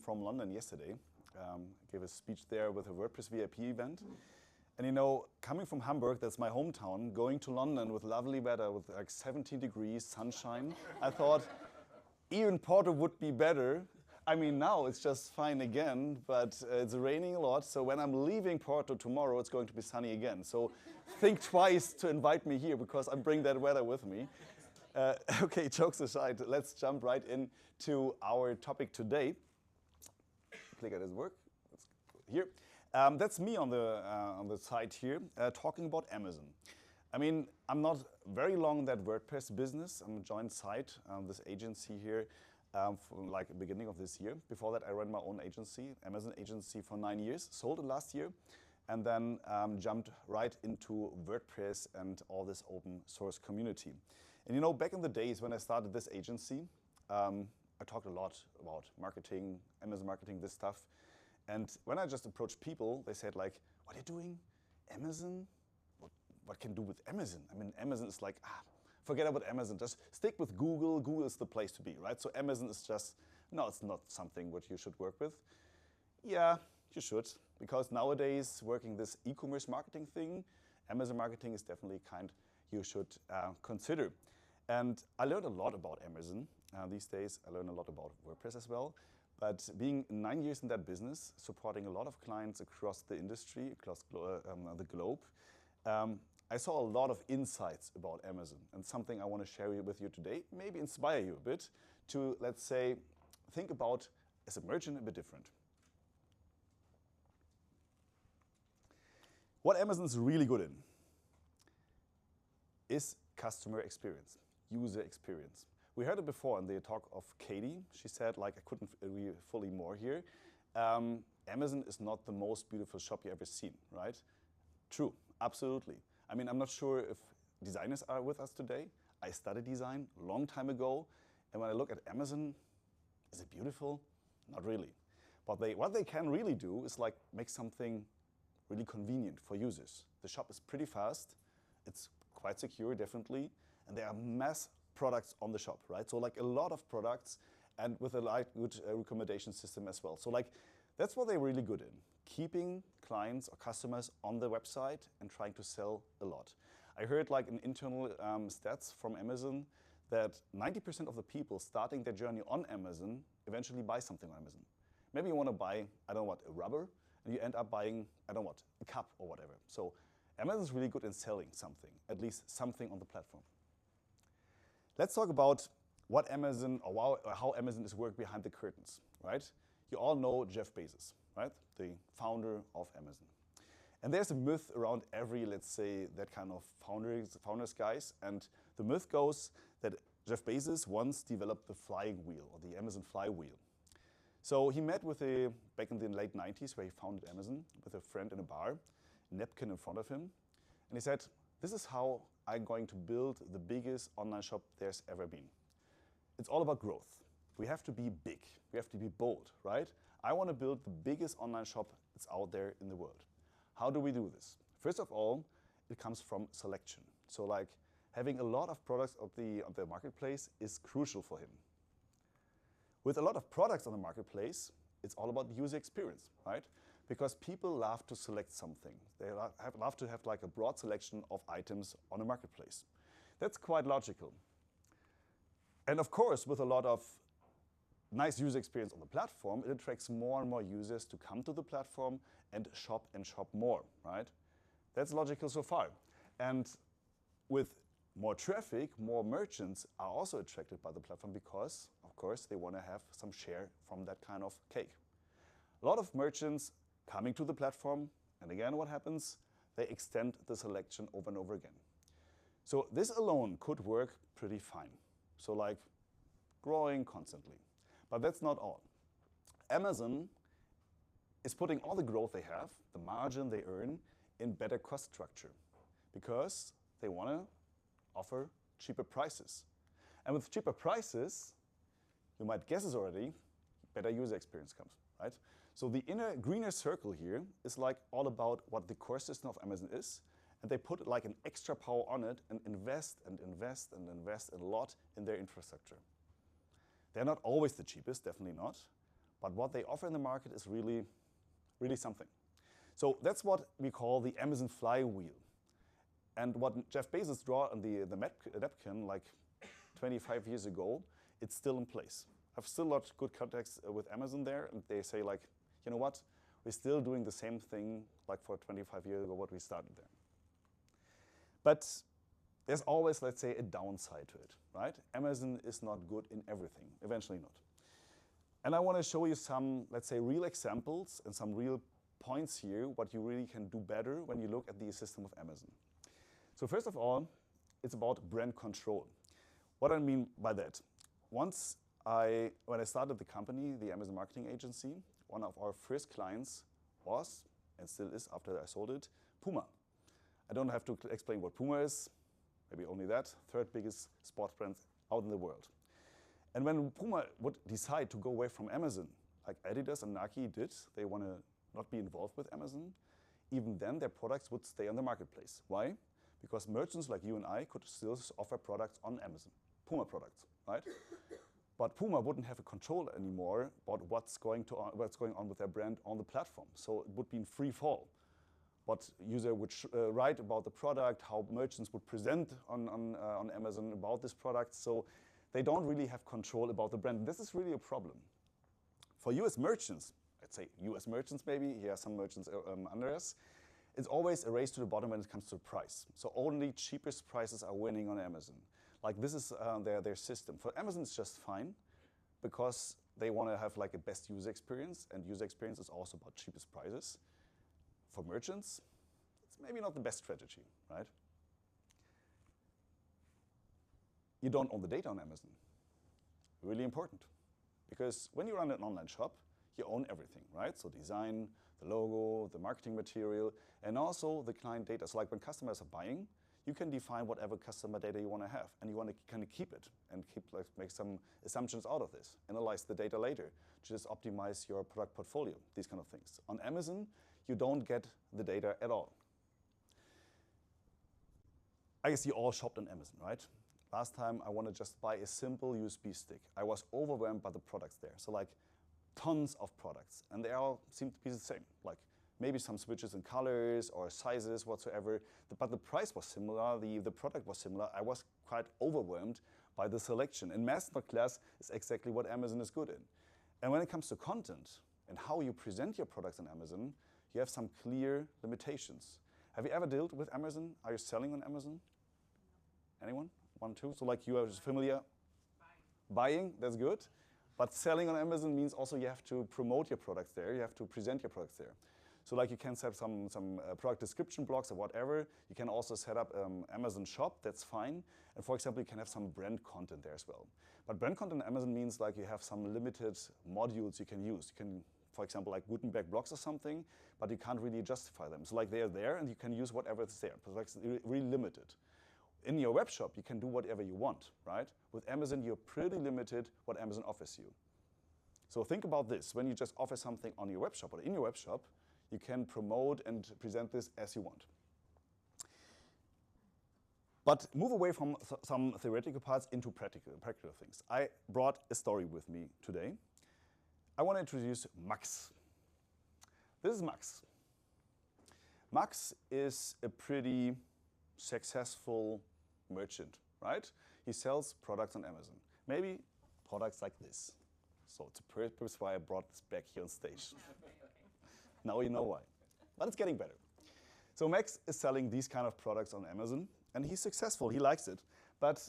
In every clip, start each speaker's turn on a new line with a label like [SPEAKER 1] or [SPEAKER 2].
[SPEAKER 1] From London yesterday, gave a speech there with a WordPress VIP event. And you know, coming from Hamburg, that's my hometown, going to London with lovely weather, with like 17 degrees, sunshine, I thought even Porto would be better. I mean, now it's just fine again, but it's raining a lot. So when I'm leaving Porto tomorrow, it's going to be sunny again. So think twice to invite me here because I bring that weather with me. Okay, jokes aside, let's jump right into our topic today. Clicker doesn't work. Let's go here. That's me on the side here, talking about Amazon. I mean, I'm not very long in that WordPress business. I'm a joint site, this agency here, from like the beginning of this year. Before that, I ran my own agency, Amazon agency, for 9 years. Sold it last year, and then jumped right into WordPress and all this open source community. And you know, back in the days when I started this agency, I talked a lot about marketing, Amazon marketing, this stuff. And when I just approached people, they said like, what are you doing? Amazon? What can you do with Amazon? I mean, Amazon is like, forget about Amazon. Just stick with Google. Google is the place to be, right? So Amazon is just, no, it's not something what you should work with. Yeah, you should. Because nowadays, working this e-commerce marketing thing, Amazon marketing is definitely kind you should consider. And I learned a lot about Amazon. These days, I learn a lot about WordPress as well. But being 9 years in that business, supporting a lot of clients across the industry, across the globe, I saw a lot of insights about Amazon. And something I want to share with you today, maybe inspire you a bit to, let's say, think about, as a merchant, a bit different. What Amazon is really good in is customer experience, user experience. We heard it before in the talk of Katie. She said, like, I couldn't agree fully more here. Amazon is not the most beautiful shop you ever seen, right? True, absolutely. I mean, I'm not sure if designers are with us today. I studied design a long time ago. And when I look at Amazon, is it beautiful? Not really. But what they can really do is like make something really convenient for users. The shop is pretty fast. It's quite secure, definitely. And there are mass products on the shop, right? So like a lot of products and with a good recommendation system as well. So like that's what they're really good in, keeping clients or customers on the website and trying to sell a lot. I heard like in internal stats from Amazon that 90% of the people starting their journey on Amazon eventually buy something on Amazon. Maybe you want to buy, I don't know what, a rubber, and you end up buying, I don't know what, a cup or whatever. So Amazon is really good in selling something, at least something on the platform. Let's talk about what Amazon, or how Amazon is working behind the curtains, right? You all know Jeff Bezos, right? The founder of Amazon. And there's a myth around every, let's say, that kind of founders guys. And the myth goes that Jeff Bezos once developed the Flywheel, or the Amazon Flywheel. So he met with back in the late 90s, where he founded Amazon, with a friend in a bar, a napkin in front of him. And he said, this is how I'm going to build the biggest online shop there's ever been. It's all about growth. We have to be big. We have to be bold, right? I want to build the biggest online shop that's out there in the world. How do we do this? First of all, it comes from selection. So like having a lot of products of the marketplace is crucial for him. With a lot of products on the marketplace, it's all about user experience, right? Because people love to select something. They love to have like a broad selection of items on a marketplace. That's quite logical. And of course, with a lot of nice user experience on the platform, it attracts more and more users to come to the platform and shop more, right? That's logical so far. And with more traffic, more merchants are also attracted by the platform because, of course, they want to have some share from that kind of cake. A lot of merchants coming to the platform, and again, what happens? They extend the selection over and over again. So this alone could work pretty fine. So like growing constantly. But that's not all. Amazon is putting all the growth they have, the margin they earn, in better cost structure because they want to offer cheaper prices. And with cheaper prices, you might guess it already, better user experience comes, right? So the inner greener circle here is like all about what the core system of Amazon is, and they put like an extra power on it and invest and invest and invest a lot in their infrastructure. They're not always the cheapest, definitely not, but what they offer in the market is really, really something. So that's what we call the Amazon Flywheel. And what Jeff Bezos drew on the napkin like 25 years ago, it's still in place. I've still got good contacts with Amazon there, and they say like, you know what, we're still doing the same thing like for 25 years ago what we started there. But there's always, let's say, a downside to it, right? Amazon is not good in everything, eventually not. And I want to show you some, let's say, real examples and some real points here, what you really can do better when you look at the system of Amazon. So first of all, it's about brand control. What I mean by that, when I started the company, the Amazon marketing agency, one of our first clients was, and still is after I sold it, Puma. I don't have to explain what Puma is, maybe only that, third biggest sports brand out in the world. And when Puma would decide to go away from Amazon, like Adidas and Nike did, they want to not be involved with Amazon, even then their products would stay on the marketplace. Why? Because merchants like you and I could still offer products on Amazon, Puma products, right? But Puma wouldn't have a control anymore about what's going on with their brand on the platform. So it would be in free fall. What user would write about the product, how merchants would present on Amazon about this product. So they don't really have control about the brand. This is really a problem. For US merchants, let's say US merchants maybe, here are some merchants under us, it's always a race to the bottom when it comes to price. So only cheapest prices are winning on Amazon. Like this is their system. For Amazon, it's just fine because they want to have like a best user experience, and user experience is also about cheapest prices. For merchants, it's maybe not the best strategy, right? You don't own the data on Amazon. Really important. Because when you run an online shop, you own everything, right? So design, the logo, the marketing material, and also the client data. So like when customers are buying, you can define whatever customer data you want to have, and you want to kind of keep it and make some assumptions out of this. Analyze the data later, just optimize your product portfolio, these kind of things. On Amazon, you don't get the data at all. I guess you all shopped on Amazon, right? Last time I wanted to just buy a simple USB stick. I was overwhelmed by the products there. So like tons of products, and they all seem to be the same. Like maybe some switches in colors or sizes whatsoever, but the price was similar, the product was similar. I was quite overwhelmed by the selection. And masterclass is exactly what Amazon is good in. And when it comes to content and how you present your products on Amazon, you have some clear limitations. Have you ever dealt with Amazon? Are you selling on Amazon? Anyone? One, two? So like you are familiar? Buying, that's good. But selling on Amazon means also you have to promote your products there. You have to present your products there. So like you can set some product description blocks or whatever. You can also set up Amazon shop, that's fine. And for example, you can have some brand content there as well. But brand content on Amazon means like you have some limited modules you can use. You can, for example, like Gutenberg blocks or something, but you can't really justify them. So like they are there and you can use whatever is there, but it's really limited. In your web shop, you can do whatever you want, right? With Amazon, you're pretty limited what Amazon offers you. So think about this. When you just offer something on your web shop or in your web shop, you can promote and present this as you want. But move away from some theoretical parts into practical things. I brought a story with me today. I want to introduce Max. This is Max. Max is a pretty successful merchant, right? He sells products on Amazon. Maybe products like this. So it's a purpose why I brought this back here on stage. Okay. Now you know why. But it's getting better. So Max is selling these kind of products on Amazon, and he's successful, he likes it, but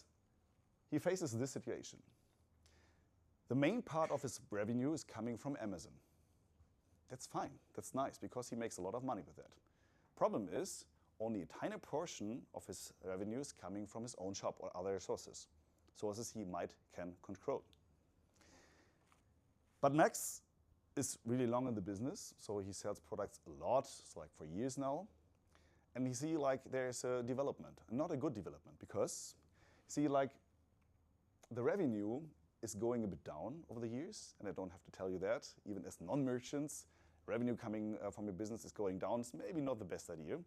[SPEAKER 1] he faces this situation. The main part of his revenue is coming from Amazon. That's fine, that's nice, because he makes a lot of money with that. Problem is, only a tiny portion of his revenue is coming from his own shop or other sources he can control. But Max is really long in the business, so he sells products a lot, it's like for years now. And you see like there's a development, not a good development, because see like the revenue is going a bit down over the years, and I don't have to tell you that, even as non-merchants, revenue coming from your business is going down, it's maybe not the best idea.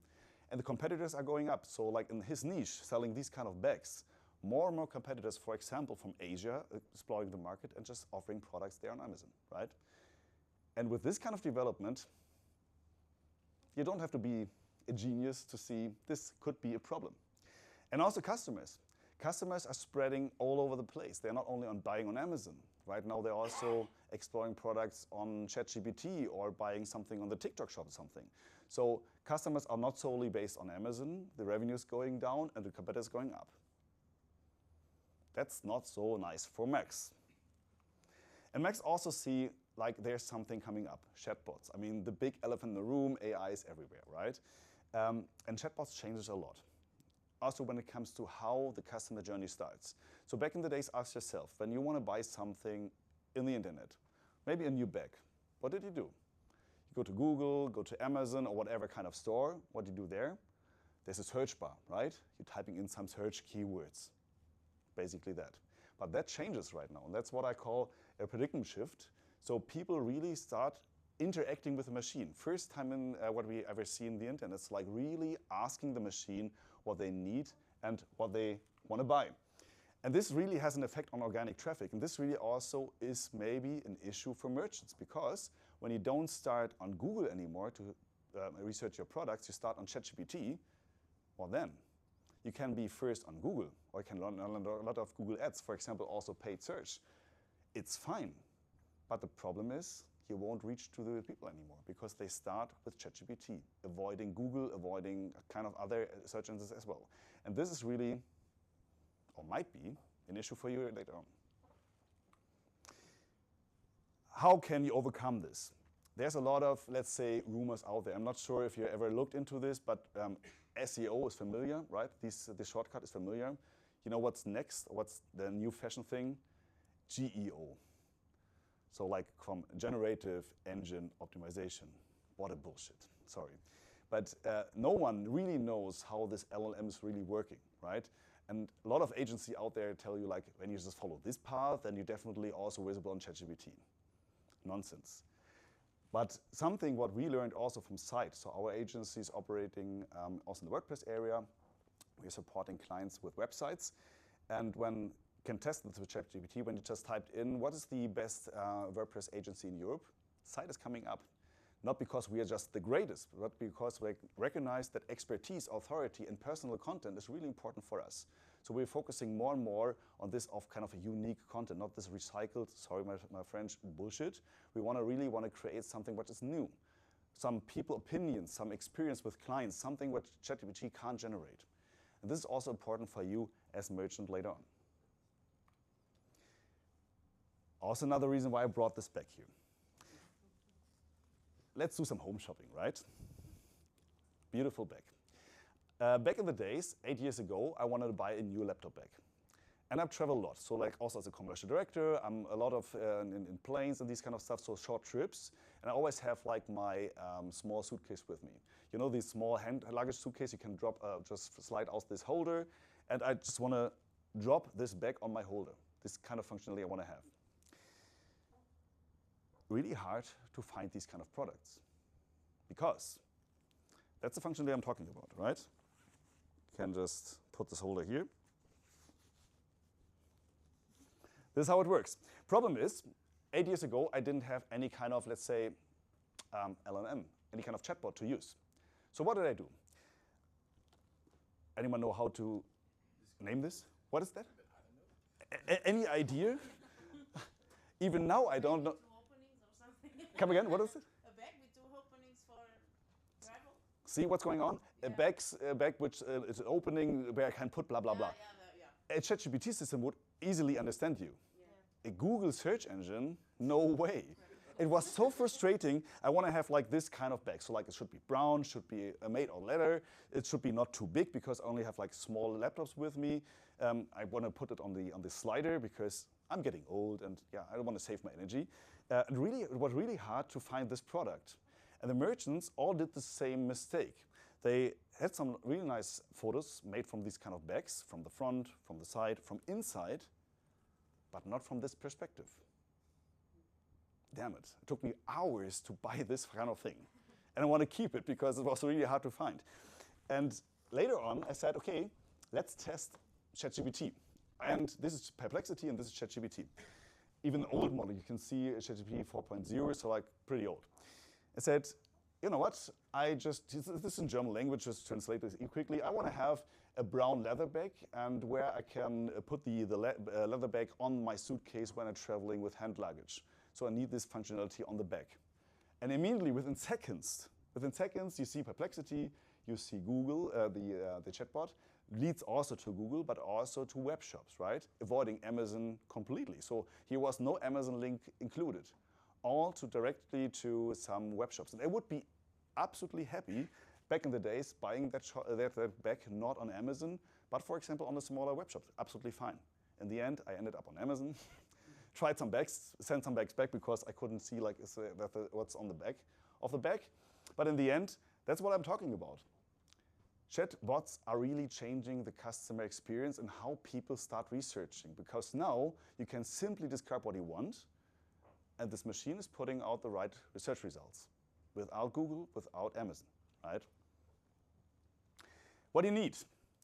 [SPEAKER 1] And the competitors are going up. So like in his niche, selling these kind of bags, more and more competitors, for example, from Asia, exploring the market and just offering products there on Amazon, right? And with this kind of development, you don't have to be a genius to see this could be a problem. And also customers. Customers are spreading all over the place. They're not only buying on Amazon. Right now, they're also exploring products on ChatGPT or buying something on the TikTok shop or something. So customers are not solely based on Amazon. The revenue is going down and the competitors going up. That's not so nice for Max. And Max also see like there's something coming up, chatbots. I mean, the big elephant in the room, AI is everywhere, right? And chatbots changes a lot. Also when it comes to how the customer journey starts. So back in the days, ask yourself, when you want to buy something in the internet, maybe a new bag, what did you do? You go to Google, go to Amazon or whatever kind of store. What do you do there? There's a search bar, right? You're typing in some search keywords, basically that. But that changes right now, and that's what I call a paradigm shift. So people really start interacting with the machine. First time in what we ever see in the internet, it's like really asking the machine what they need and what they want to buy. And this really has an effect on organic traffic. And this really also is maybe an issue for merchants, because when you don't start on Google anymore to research your products, you start on ChatGPT, well then, you can be first on Google, or you can run a lot of Google ads, for example, also paid search. It's fine, but the problem is you won't reach to the people anymore because they start with ChatGPT, avoiding Google, avoiding kind of other search engines as well. And this is really, or might be, an issue for you later on. How can you overcome this? There's a lot of, let's say, rumors out there. I'm not sure if you ever looked into this, but SEO is familiar, right? This shortcut is familiar. You know what's next? What's the new fashion thing? GEO. So like from generative engine optimization. What a bullshit, sorry. But no one really knows how this LLM is really working, right? And a lot of agencies out there tell you like, when you just follow this path, then you're definitely also visible on ChatGPT. Nonsense. But something what we learned also from site, so our agency is operating also in the WordPress area. We're supporting clients with websites. And when can test this with ChatGPT, when you just typed in, what is the best WordPress agency in Europe? Site is coming up. Not because we are just the greatest, but because we recognize that expertise, authority, and personal content is really important for us. So we're focusing more and more on this of kind of a unique content, not this recycled, sorry my French, bullshit. We really want to create something which is new. Some people opinions, some experience with clients, something which ChatGPT can't generate. And this is also important for you as a merchant later on. Also another reason why I brought this back here. Let's do some home shopping, right? Beautiful bag. Back in the days, 8 years ago, I wanted to buy a new laptop bag. And I've traveled a lot. So like also as a commercial director, I'm a lot of in planes and these kind of stuff, so short trips. And I always have like my small suitcase with me. You know, these small hand luggage suitcase you can drop, just slide out this holder. And I just want to drop this bag on my holder. This kind of functionality I want to have. Really hard to find these kind of products because that's the functionality I'm talking about, right? You can just put this holder here. This is how it works. Problem is, 8 years ago, I didn't have any kind of, let's say, LLM, any kind of chatbot to use. So what did I do? Anyone know how to name this? What is that? Any idea? Even now, I don't know. Come again, what is it?
[SPEAKER 2] A bag with 2 openings for travel.
[SPEAKER 1] See what's going on? Yeah. A bag which is an opening where I can put blah, blah, blah. A ChatGPT system would easily understand you. Yeah. A Google search engine, no way. It was so frustrating. I want to have like this kind of bag. So like it should be brown, should be made of leather. It should be not too big because I only have like small laptops with me. I want to put it on the slider because I'm getting old and yeah, I don't want to save my energy. And really, it was really hard to find this product. And the merchants all did the same mistake. They had some really nice photos made from these kind of bags, from the front, from the side, from inside, but not from this perspective. damn it took me hours to buy this kind of thing. And I want to keep it because it was really hard to find. And later on, I said, okay, let's test ChatGPT. And this is Perplexity, and this is ChatGPT. Even the old model, you can see ChatGPT 4.0, so like pretty old. I said, you know what, this is in German language, just translate this quickly. I want to have a brown leather bag, and where I can put the leather bag on my suitcase when I'm traveling with hand luggage. So I need this functionality on the back. And immediately, within seconds, you see Perplexity, you see Google, the chatbot, leads also to Google, but also to web shops, right? Avoiding Amazon completely. So here was no Amazon link included, all directly to some web shops. And I would be absolutely happy back in the days buying that bag not on Amazon, but for example on the smaller web shops. Absolutely fine. In the end, I ended up on Amazon. Tried some bags, sent some bags back because I couldn't see like what's on the back of the bag. But in the end, that's what I'm talking about. Chatbots are really changing the customer experience and how people start researching, because now you can simply describe what you want, and this machine is putting out the right research results without Google, without Amazon, right? What do you need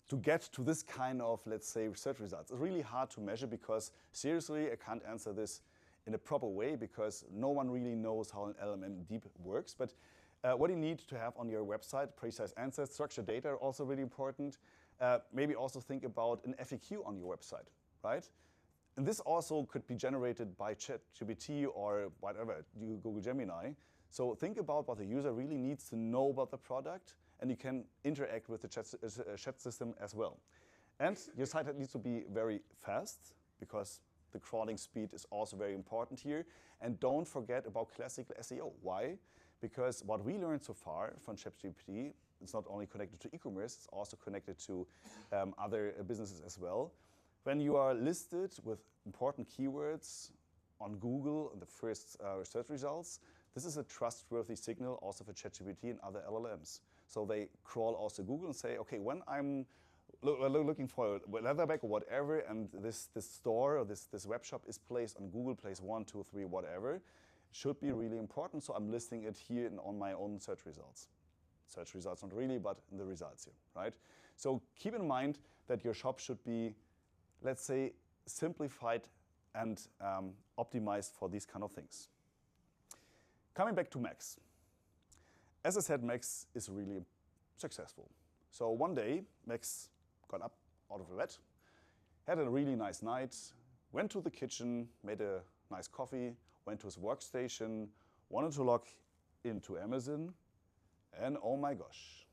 [SPEAKER 1] to get to this kind of, let's say, research results? It's really hard to measure because, seriously, I can't answer this in a proper way because no one really knows how an LLM deep works. But what you need to have on your website, precise answers, structured data are also really important. Maybe also think about an FAQ on your website, right? And this also could be generated by ChatGPT or whatever, Google Gemini. So think about what the user really needs to know about the product, and you can interact with the chat system as well. And your site needs to be very fast because the crawling speed is also very important here. And don't forget about classical SEO. Why? Because what we learned so far from ChatGPT, it's not only connected to e-commerce, it's also connected to other businesses as well. When you are listed with important keywords on Google in the first search results, this is a trustworthy signal also for ChatGPT and other LLMs. So they crawl also Google and say, okay, when I'm looking for a leather bag or whatever, and this store or this web shop is placed on Google, place 1, 2, 3, whatever, should be really important. So I'm listing it here on my own search results. Search results, not really, but in the results here, right? So keep in mind that your shop should be, let's say, simplified and optimized for these kind of things. Coming back to Max. As I said, Max is really successful. So one day, Max got up out of the bed, had a really nice night, went to the kitchen, made a nice coffee, went to his workstation, wanted to log into Amazon, and oh my gosh,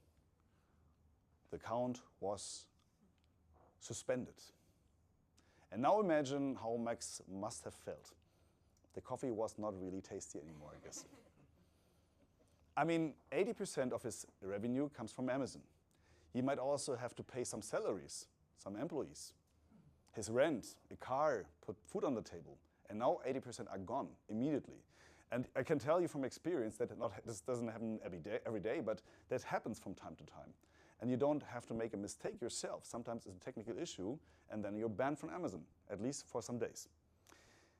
[SPEAKER 1] the account was suspended. And now imagine how Max must have felt. The coffee was not really tasty anymore, I guess. I mean, 80% of his revenue comes from Amazon. He might also have to pay some salaries, some employees, his rent, a car, put food on the table. And now 80% are gone immediately. And I can tell you from experience that this doesn't happen every day, but that happens from time to time. And you don't have to make a mistake yourself. Sometimes it's a technical issue, and then you're banned from Amazon, at least for some days.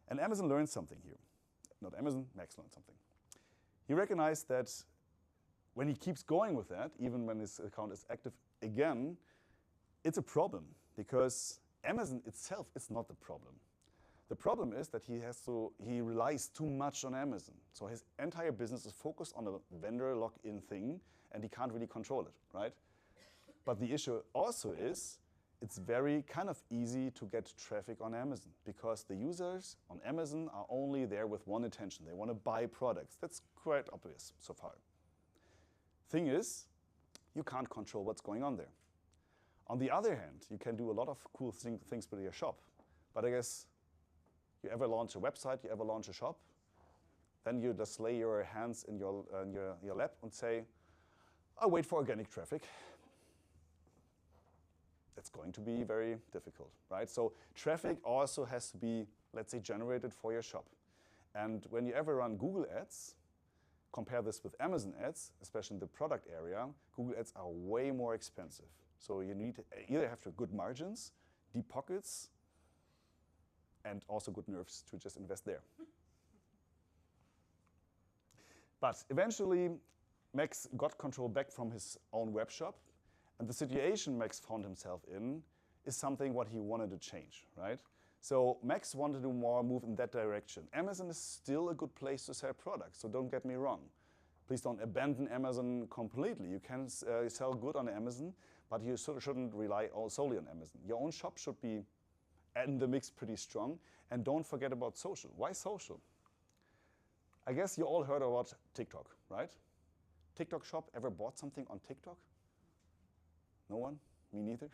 [SPEAKER 1] And Amazon learned something here. Not Amazon, Max learned something. He recognized that when he keeps going with that, even when his account is active again, it's a problem because Amazon itself is not the problem. The problem is that he relies too much on Amazon. So his entire business is focused on a vendor login thing, and he can't really control it, right? But the issue also is it's very kind of easy to get traffic on Amazon because the users on Amazon are only there with one intention. They want to buy products. That's quite obvious so far. Thing is, you can't control what's going on there. On the other hand, you can do a lot of cool things with your shop. But I guess you ever launch a website, you ever launch a shop, then you just lay your hands in your lap and say, I'll wait for organic traffic. It's going to be very difficult, right? So traffic also has to be, let's say, generated for your shop. And when you ever run Google ads, compare this with Amazon ads, especially in the product area, Google ads are way more expensive. So you need to either have good margins, deep pockets, and also good nerves to just invest there. But eventually, Max got control back from his own web shop, and the situation Max found himself in is something what he wanted to change, right? So Max wanted to more move in that direction. Amazon is still a good place to sell products, so don't get me wrong. Please don't abandon Amazon completely. You can sell good on Amazon, but you shouldn't rely solely on Amazon. Your own shop should be in the mix pretty strong, and don't forget about social. Why social? I guess you all heard about TikTok, right? TikTok shop, ever bought something on TikTok? No one? Me neither.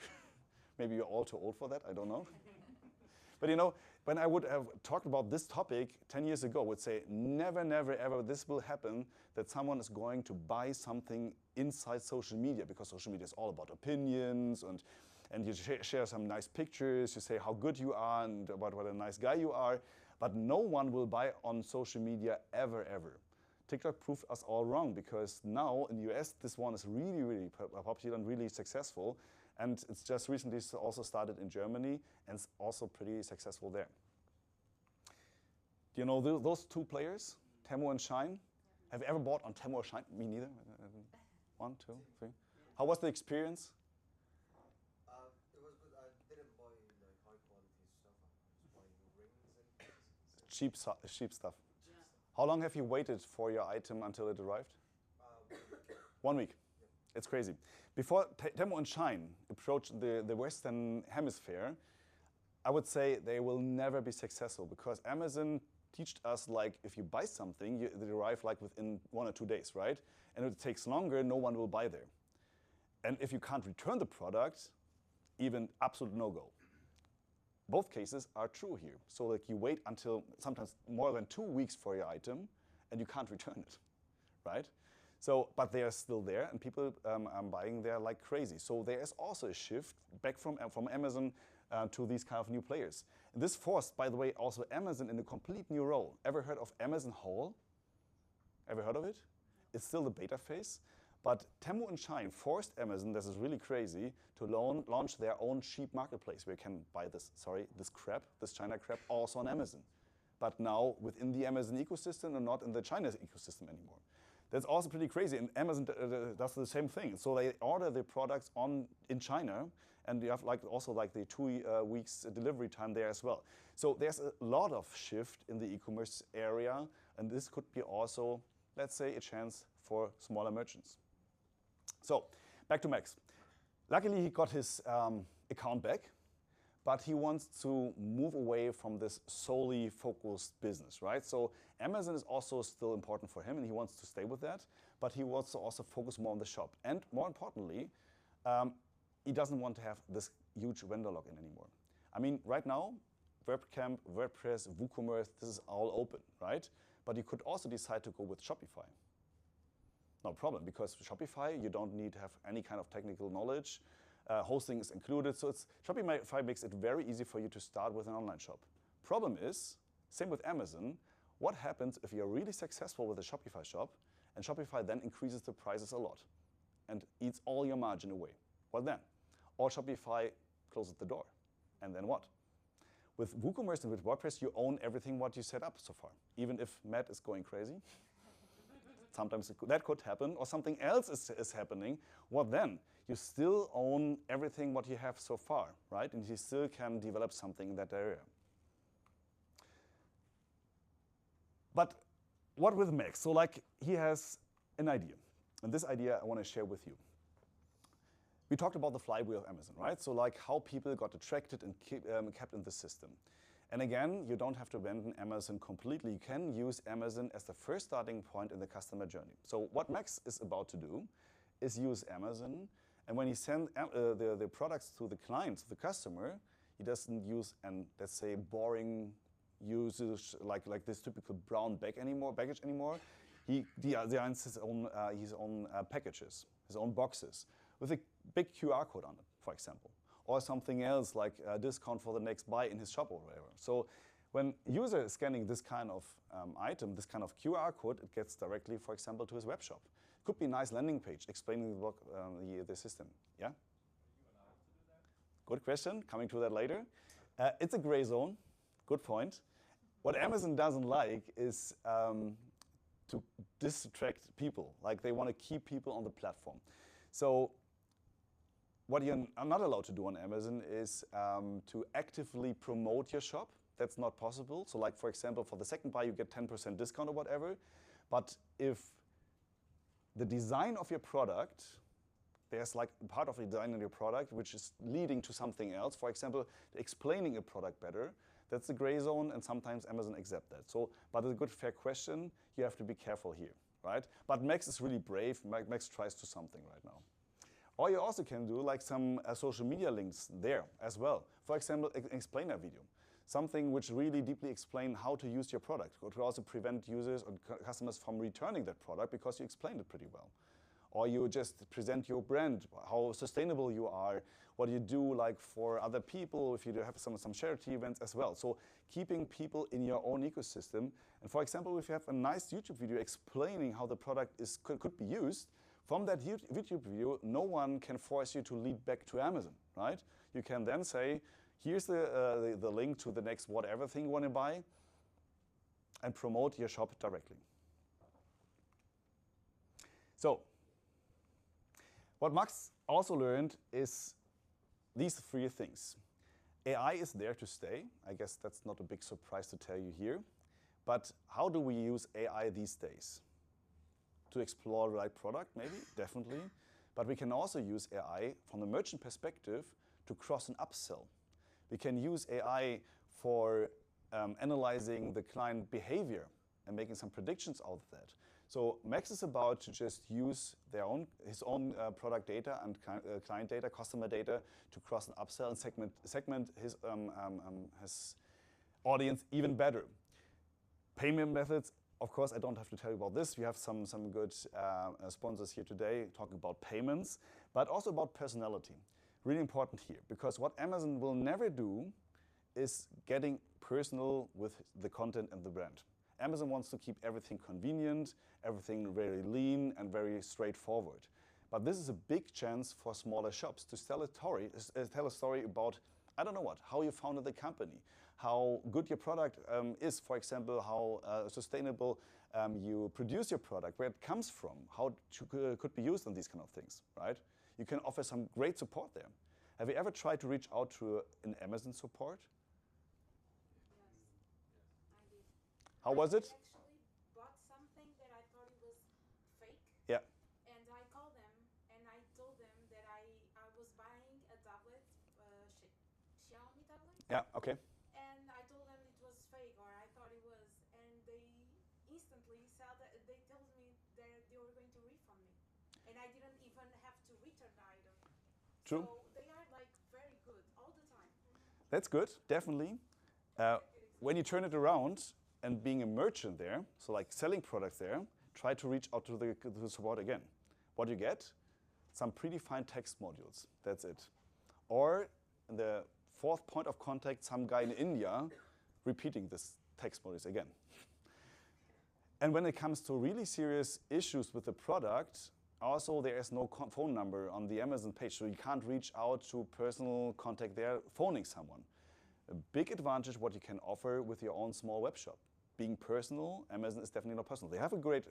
[SPEAKER 1] Maybe you're all too old for that, I don't know. But you know, when I would have talked about this topic 10 years ago, I would say, never, never, ever this will happen, that someone is going to buy something inside social media, because social media is all about opinions, and you share some nice pictures, you say how good you are and about what a nice guy you are, but no one will buy on social media ever, ever. TikTok proved us all wrong, because now in the US, this one is really, really popular and really successful. And it's just recently also started in Germany, and it's also pretty successful there. Do you know those two players, Temu and Shine? Have you ever bought on Temu or Shine? Me neither. 1, 2, 3. How was the experience?
[SPEAKER 3] It was good. I didn't buy like high quality stuff. I was buying rings and cases.
[SPEAKER 1] Cheap stuff.
[SPEAKER 2] Yeah.
[SPEAKER 1] How long have you waited for your item until it arrived? 1 week.
[SPEAKER 3] Yeah.
[SPEAKER 1] It's crazy. Before Temu and Shine approached the Western Hemisphere, I would say they will never be successful, because Amazon taught us, like, if you buy something, it arrives like within 1 or 2 days, right? And if it takes longer, no one will buy there. And if you can't return the product, even absolute no-go. Both cases are true here. So like you wait until sometimes more than 2 weeks for your item, and you can't return it, right? So, but they are still there, and people are buying there like crazy. So there is also a shift back from Amazon to these kind of new players. And this forced, by the way, also Amazon in a complete new role. Ever heard of Amazon Haul? Ever heard of it? It's still the beta phase. But Temu and Shine forced Amazon, this is really crazy, to launch their own cheap marketplace where you can buy this China crap, also on Amazon. But now within the Amazon ecosystem and not in the China ecosystem anymore. That's also pretty crazy, and Amazon does the same thing. So they order the products in China, and you have also the 2 weeks delivery time there as well. So there's a lot of shift in the e-commerce area, and this could be also, let's say, a chance for smaller merchants. So back to Max. Luckily, he got his account back, but he wants to move away from this solely focused business, right? So Amazon is also still important for him, and he wants to stay with that, but he wants to also focus more on the shop. And more importantly, he doesn't want to have this huge vendor login anymore. I mean, right now, WordCamp, WordPress, WooCommerce, this is all open, right? But you could also decide to go with Shopify. No problem, because Shopify, you don't need to have any kind of technical knowledge. Hosting is included, so Shopify makes it very easy for you to start with an online shop. Problem is, same with Amazon, what happens if you're really successful with a Shopify shop, and Shopify then increases the prices a lot and eats all your margin away? What then? Or Shopify closes the door, and then what? With WooCommerce and with WordPress, you own everything what you set up so far, even if Matt is going crazy. Sometimes that could happen, or something else is happening. What then? You still own everything what you have so far, right? And you still can develop something in that area. But what with Max? So like he has an idea, and this idea I want to share with you. We talked about the flywheel of Amazon, right? So like how people got attracted and kept in the system. And again, you don't have to abandon Amazon completely. You can use Amazon as the first starting point in the customer journey. So what Max is about to do is use Amazon, and when he sends the products to the client, to the customer, he doesn't use an, let's say, boring usage like this typical brown baggage anymore. He designs his own packages, his own boxes, with a big QR code on it, for example. Or something else like a discount for the next buy in his shop or whatever. So when user is scanning this kind of item, this kind of QR code, it gets directly, for example, to his web shop. Could be a nice landing page explaining the system. Yeah? Are you allowed to do that? Good question. Coming to that later. It's a gray zone. Good point. What Amazon doesn't like is to distract people. Like they want to keep people on the platform. So what you're not allowed to do on Amazon is to actively promote your shop. That's not possible. So like, for example, for the second buy, you get 10% discount or whatever. But if the design of your product, there's like part of the design of your product which is leading to something else, for example, explaining a product better, that's the gray zone, and sometimes Amazon accept that. So, but it's a good, fair question. You have to be careful here, right? But Max is really brave. Max tries to something right now. Or you also can do like some social media links there as well. For example, an explainer video. Something which really deeply explain how to use your product. Or to also prevent users or customers from returning that product because you explained it pretty well. Or you just present your brand, how sustainable you are, what you do like for other people, if you do have some charity events as well. So keeping people in your own ecosystem. And for example, if you have a nice YouTube video explaining how the product could be used, from that YouTube video, no one can force you to lead back to Amazon, right? You can then say, here's the link to the next whatever thing you want to buy, and promote your shop directly. So, what Max also learned is these 3 things. AI is there to stay. I guess that's not a big surprise to tell you here. But how do we use AI these days? To explore the right product, maybe, definitely. But we can also use AI from the merchant perspective to cross and upsell. We can use AI for analyzing the client behavior and making some predictions out of that. So Max is about to just use his own product data and client data, customer data, to cross and upsell and segment his audience even better. Payment methods, of course, I don't have to tell you about this. We have some good sponsors here today talking about payments, but also about personality. Really important here, because what Amazon will never do is getting personal with the content and the brand. Amazon wants to keep everything convenient, everything very lean and very straightforward. But this is a big chance for smaller shops to tell a story about, I don't know what, how you founded the company, how good your product is, for example, how sustainable you produce your product, where it comes from, how it could be used on these kind of things, right? You can offer some great support there. Have you ever tried to reach out to an Amazon support?
[SPEAKER 2] I did.
[SPEAKER 1] How was it?
[SPEAKER 2] I actually bought something that I thought it was fake.
[SPEAKER 1] Yeah.
[SPEAKER 2] And I called them and I told them that I was buying a tablet, Xiaomi tablet.
[SPEAKER 1] Yeah, okay.
[SPEAKER 2] And I told them it was fake, or I thought it was, and they instantly said that they told me that they were going to refund me, and I didn't even have to return the item.
[SPEAKER 1] True.
[SPEAKER 2] So they are like very good all the time.
[SPEAKER 1] That's good, definitely. When you turn it around and being a merchant there, so like selling products there, try to reach out to the support again. What you get? Some predefined text modules. That's it. Or in the 4th point of contact, some guy in India repeating this text modules again. And when it comes to really serious issues with the product, also there is no phone number on the Amazon page, so you can't reach out to personal contact there phoning someone. A big advantage what you can offer with your own small web shop. Being personal, Amazon is definitely not personal. They have a great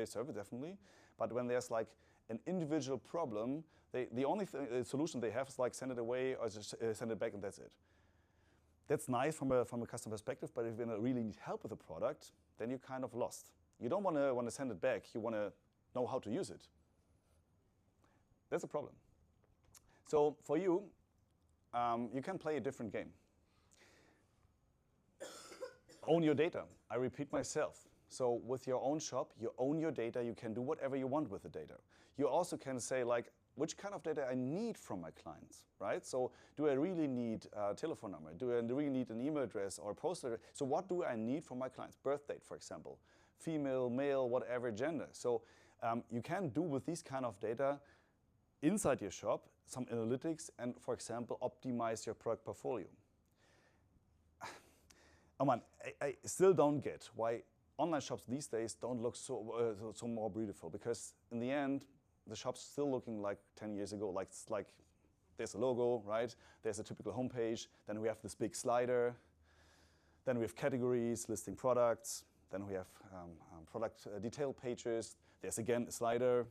[SPEAKER 1] service, definitely, but when there's like an individual problem, the only solution they have is like send it away or just send it back and that's it. That's nice from a customer perspective, but if you really need help with a product, then you're kind of lost. You don't want to send it back. You want to know how to use it. That's a problem. So for you, you can play a different game. Own your data. I repeat myself. So with your own shop, you own your data. You can do whatever you want with the data. You also can say like, which kind of data I need from my clients, right? So do I really need a telephone number? Do I really need an email address or a postal address? So what do I need from my clients? Birth date, for example. Female, male, whatever gender. So you can do with these kind of data inside your shop some analytics and, for example, optimize your product portfolio. Oh man, I still don't get why online shops these days don't look so more beautiful, because in the end, the shop's still looking like 10 years ago. Like, it's like there's a logo, right? There's a typical homepage. Then we have this big slider. Then we have categories, listing products. Then we have product detail pages. There's again a slider,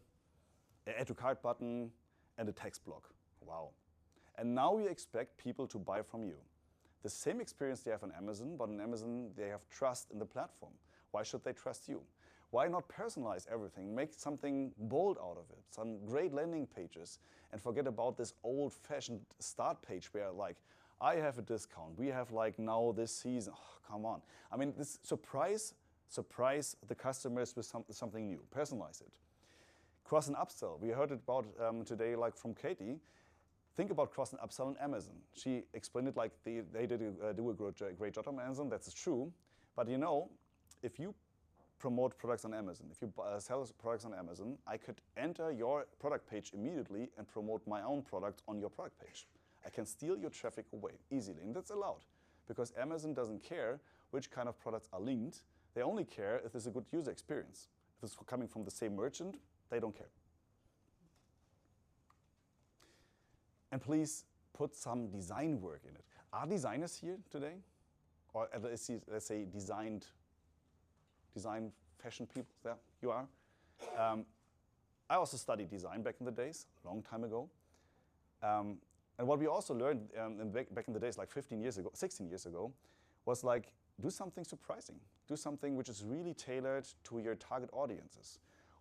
[SPEAKER 1] an add to cart button, and a text block. Wow. And now you expect people to buy from you. The same experience they have on Amazon, but on Amazon they have trust in the platform. Why should they trust you? Why not personalize everything, make something bold out of it, some great landing pages, and forget about this old-fashioned start page where like, I have a discount, we have like now this season, oh, come on. I mean, this surprise the customers with something new, personalize it. Cross and upsell, we heard it about today like from Katie. Think about cross and upsell on Amazon. She explained it like they do a great job on Amazon, that's true. But you know, if you promote products on Amazon, if you sell products on Amazon, I could enter your product page immediately and promote my own product on your product page. I can steal your traffic away easily, and that's allowed because Amazon doesn't care which kind of products are linked. They only care if there's a good user experience. If it's coming from the same merchant, they don't care. And please put some design work in it. Are designers here today? Or let's say design fashion people? There you are. I also studied design back in the days, a long time ago. And what we also learned back in the days, like 15 years ago, 16 years ago, was like, do something surprising. Do something which is really tailored to your target audiences.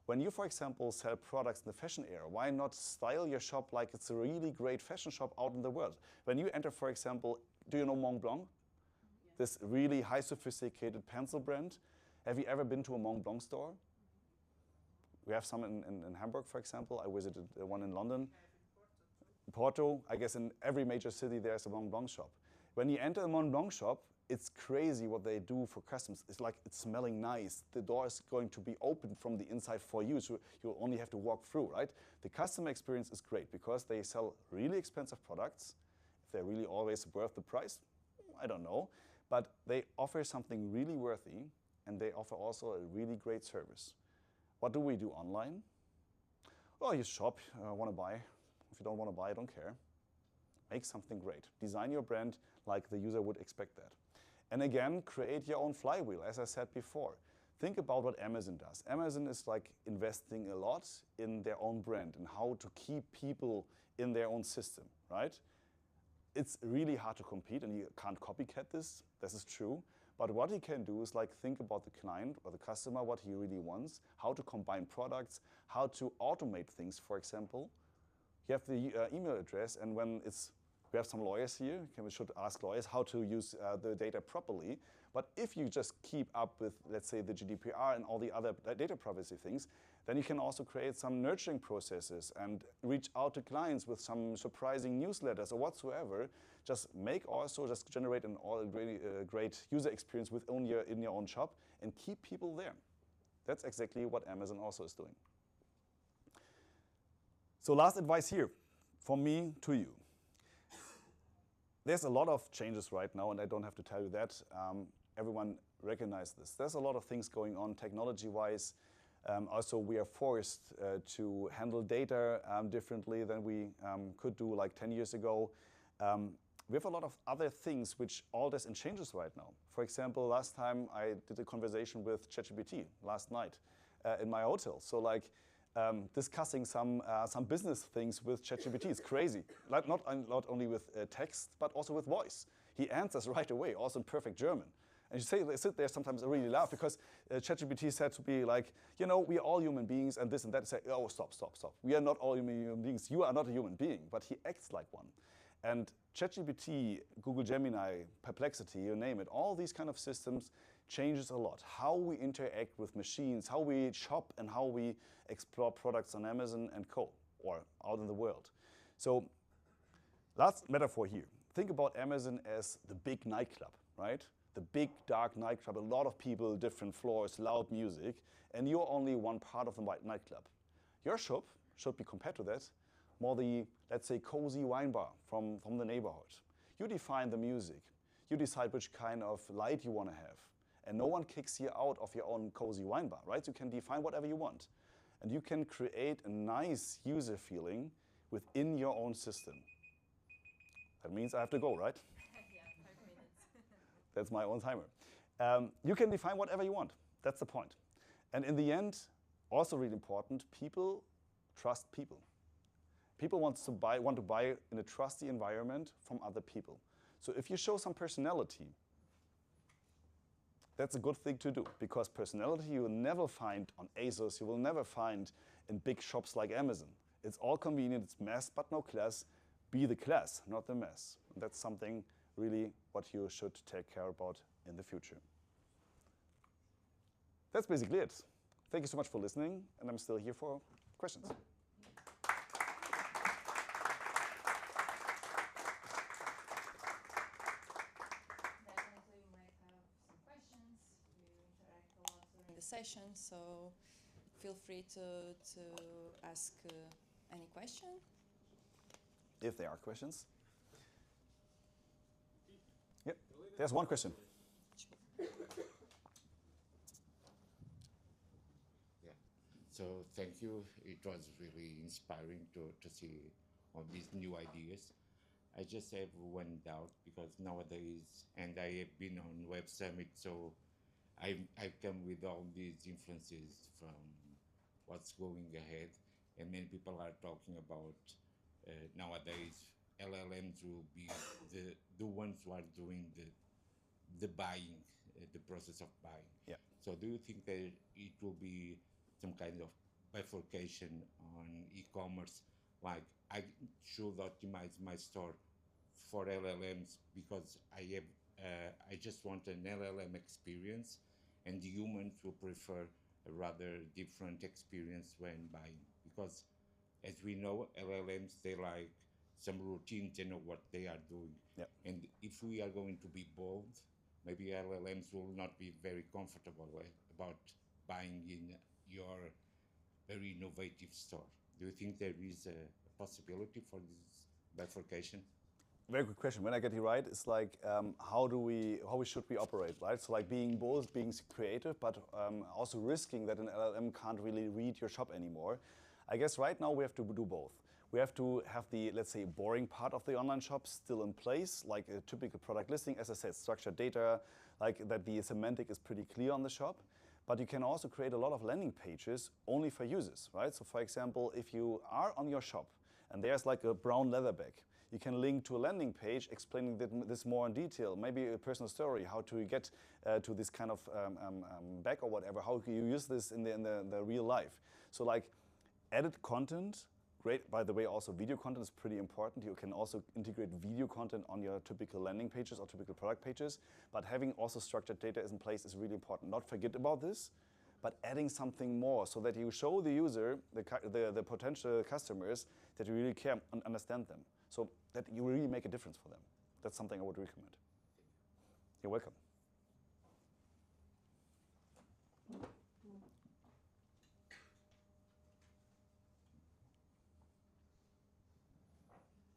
[SPEAKER 1] When you, for example, sell products in the fashion era, why not style your shop like it's a really great fashion shop out in the world? When you enter, for example, do you know Mont Blanc? This really high sophisticated pencil brand. Have you ever been to a Mont Blanc store? We have some in Hamburg, for example. I visited one in London. Porto, I guess in every major city there's a Mont Blanc shop. When you enter a Mont Blanc shop, it's crazy what they do for customers. It's like it's smelling nice. The door is going to be open from the inside for you, so you only have to walk through, right? The customer experience is great because they sell really expensive products. If they're really always worth the price, I don't know. But they offer something really worthy, and they offer also a really great service. What do we do online? Well, you shop, want to buy. If you don't want to buy, I don't care. Make something great. Design your brand like the user would expect that. And again, create your own flywheel, as I said before. Think about what Amazon does. Amazon is like investing a lot in their own brand and how to keep people in their own system, right? It's really hard to compete and you can't copycat this. This is true. But what he can do is like think about the client or the customer, what he really wants, how to combine products, how to automate things, for example. You have the email address, and when we have some lawyers here, we should ask lawyers how to use the data properly. But if you just keep up with, let's say, the GDPR and all the other data privacy things, then you can also create some nurturing processes and reach out to clients with some surprising newsletters or whatsoever. Just generate an great user experience in your own shop and keep people there. That's exactly what Amazon also is doing. So last advice here, from me to you. There's a lot of changes right now, and I don't have to tell you that. Everyone recognizes this. There's a lot of things going on technology-wise. Also, we are forced to handle data differently than we could do like 10 years ago. We have a lot of other things which all this in changes right now. For example, last time I did a conversation with ChatGPT last night in my hotel. So like discussing some business things with ChatGPT. It's crazy. Like not only with text, but also with voice. He answers right away, also in perfect German. And you sit there sometimes I really laugh because ChatGPT said to be like, you know, we are all human beings and this and that. Say, oh, stop. We are not all human beings. You are not a human being, but he acts like one. And ChatGPT, Google Gemini, Perplexity, you name it, all these kind of systems changes a lot. How we interact with machines, how we shop, and how we explore products on Amazon and co, or out in the world. So last metaphor here. Think about Amazon as the big nightclub, right? The big dark nightclub, a lot of people, different floors, loud music, and you're only one part of the nightclub. Your shop should be compared to that, more the, let's say, cozy wine bar from the neighborhood. You define the music. You decide which kind of light you want to have. And no one kicks you out of your own cozy wine bar, right? You can define whatever you want. And you can create a nice user feeling within your own system. That means I have to go, right?
[SPEAKER 2] Yeah, 5 minutes.
[SPEAKER 1] That's my own timer. You can define whatever you want. That's the point. And in the end, also really important, people trust people. People want to buy in a trusty environment from other people. So if you show some personality, that's a good thing to do, because personality you will never find on ASOS, you will never find in big shops like Amazon. It's all convenient, it's mass but no class. Be the class, not the mass. And that's something really what you should take care about in the future. That's basically it. Thank you so much for listening, and I'm still here for questions.
[SPEAKER 4] The session, so feel free to ask any question.
[SPEAKER 1] If there are questions. Yep, there's one question.
[SPEAKER 5] Yeah, so thank you. It was really inspiring to see all these new ideas. I just have one doubt, because nowadays, and I have been on Web Summit, so I've come with all these influences from what's going ahead, and many people are talking about nowadays LLMs will be the ones who are doing the buying, the process of buying.
[SPEAKER 1] Yeah.
[SPEAKER 5] So do you think that it will be some kind of bifurcation on e-commerce, like I should optimize my store for LLMs because I just want an LLM experience, and the humans will prefer a rather different experience when buying? Because as we know, LLMs, they like some routine, they know what they are doing.
[SPEAKER 1] Yep.
[SPEAKER 5] And if we are going to be bold, maybe LLMs will not be very comfortable about buying in your very innovative store. Do you think there is a possibility for this bifurcation?
[SPEAKER 1] Very good question. When I get it right, it's like how should we operate, right? So like being both being creative, but also risking that an LLM can't really read your shop anymore. I guess right now we have to do both. We have to have the, let's say, boring part of the online shop still in place, like a typical product listing, as I said, structured data, like that the semantic is pretty clear on the shop. But you can also create a lot of landing pages only for users, right? So for example, if you are on your shop and there's like a brown leather bag, you can link to a landing page explaining this more in detail, maybe a personal story, how to get to this kind of bag or whatever, how you use this in the real life. So like added content, great. By the way, also video content is pretty important. You can also integrate video content on your typical landing pages or typical product pages, but having also structured data in place is really important. Not forget about this, but adding something more so that you show the user, the potential customers, that you really care and understand them. So that you really make a difference for them. That's something I would recommend. You're welcome.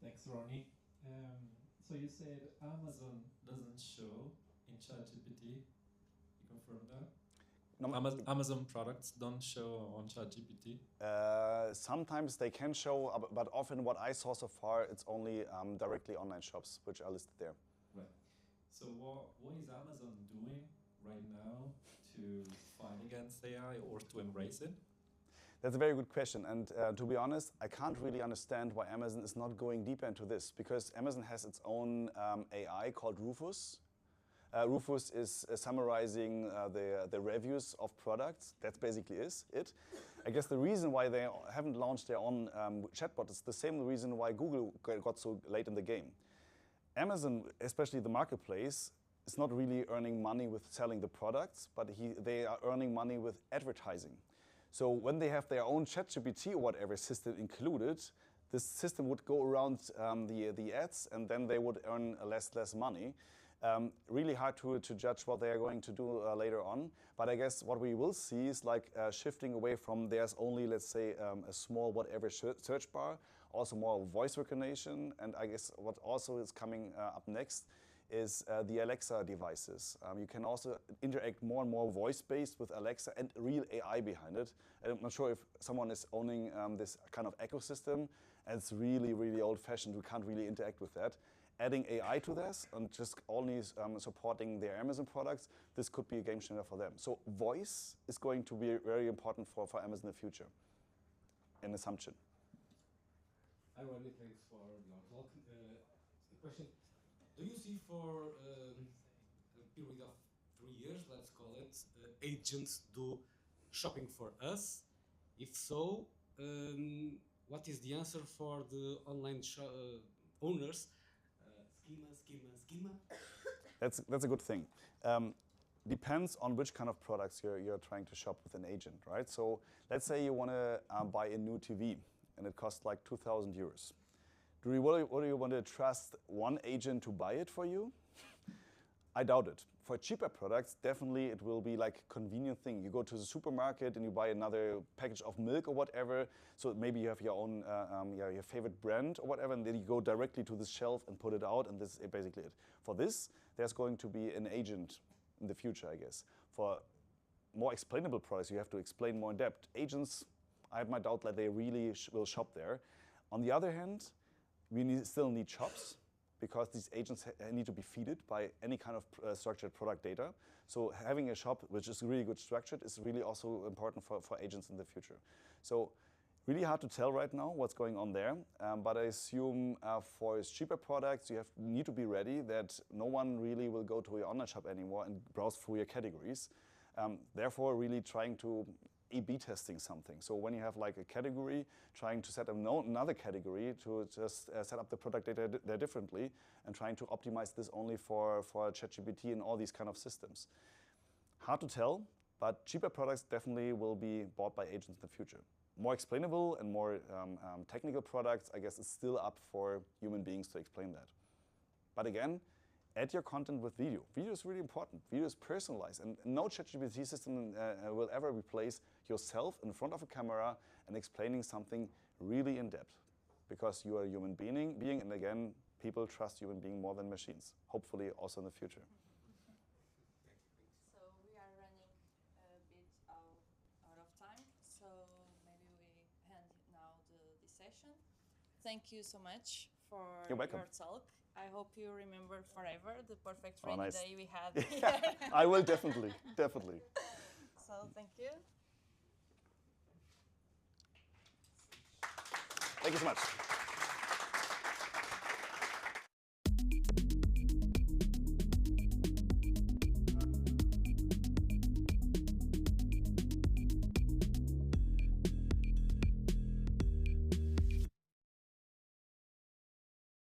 [SPEAKER 6] Thanks, Ronnie. So you said Amazon doesn't show in ChatGPT. You confirm that?
[SPEAKER 1] No,
[SPEAKER 6] Amazon products don't show on ChatGPT?
[SPEAKER 1] Sometimes they can show, but often what I saw so far, it's only directly online shops, which are listed there.
[SPEAKER 6] Right. So what is Amazon doing right now to fight against AI or to embrace it?
[SPEAKER 1] That's a very good question. And to be honest, I can't really understand why Amazon is not going deeper into this, because Amazon has its own AI called Rufus. Rufus is summarizing the reviews of products. That's basically it. I guess the reason why they haven't launched their own chatbot is the same reason why Google got so late in the game. Amazon, especially the marketplace, is not really earning money with selling the products, but they are earning money with advertising. So when they have their own ChatGPT or whatever system included, this system would go around the ads, and then they would earn less money. Really hard to judge what they are going to do later on. But I guess what we will see is like shifting away from there's only, let's say, a small whatever search bar, also more voice recognition. And I guess what also is coming up next is the Alexa devices. You can also interact more and more voice-based with Alexa and real AI behind it. I'm not sure if someone is owning this kind of ecosystem, and it's really, really old-fashioned. We can't really interact with that. adding AI to this and just only supporting their Amazon products, this could be a game changer for them. So voice is going to be very important for Amazon in the future, an assumption.
[SPEAKER 7] Hi, Wendy. Thanks for your talk. The question, do you see for a period of 3 years, let's call it, agents do shopping for us? If so, what is the answer for the online owners? Schema.
[SPEAKER 1] That's a good thing. Depends on which kind of products you're trying to shop with an agent, right? So let's say you want to buy a new TV and it costs like 2,000 euros. Do you want to trust one agent to buy it for you? I doubt it. For cheaper products, definitely it will be like a convenient thing. You go to the supermarket and you buy another package of milk or whatever. So maybe you have your own, your favorite brand or whatever, and then you go directly to the shelf and put it out, and this is basically it. For this, there's going to be an agent in the future, I guess. For more explainable products, you have to explain more in depth. Agents, I have my doubt that they really will shop there. On the other hand, we still need shops, because these agents need to be fed by any kind of structured product data. So having a shop which is really good structured is really also important for agents in the future. So really hard to tell right now what's going on there, but I assume for cheaper products you need to be ready that no one really will go to your online shop anymore and browse through your categories. Therefore, really trying to A/B testing something. So when you have like a category, trying to set up another category to just set up the product data there differently, and trying to optimize this only for ChatGPT and all these kind of systems. Hard to tell, but cheaper products definitely will be bought by agents in the future. More explainable and more technical products, I guess, is still up for human beings to explain that. But again, add your content with video. Video is really important. Video is personalized, and no ChatGPT system will ever replace yourself in front of a camera and explaining something really in depth, because you are a human being, and again, people trust human being more than machines, hopefully also in the future.
[SPEAKER 4] So we are running a bit out of time, so maybe we end now the session. Thank you so much for
[SPEAKER 1] You're welcome.
[SPEAKER 4] your talk. I hope you remember forever the perfect
[SPEAKER 1] Oh,
[SPEAKER 4] rainy
[SPEAKER 1] nice.
[SPEAKER 4] day we had
[SPEAKER 1] Yeah,
[SPEAKER 4] here.
[SPEAKER 1] I will definitely.
[SPEAKER 4] So thank you.
[SPEAKER 1] Thank you so much.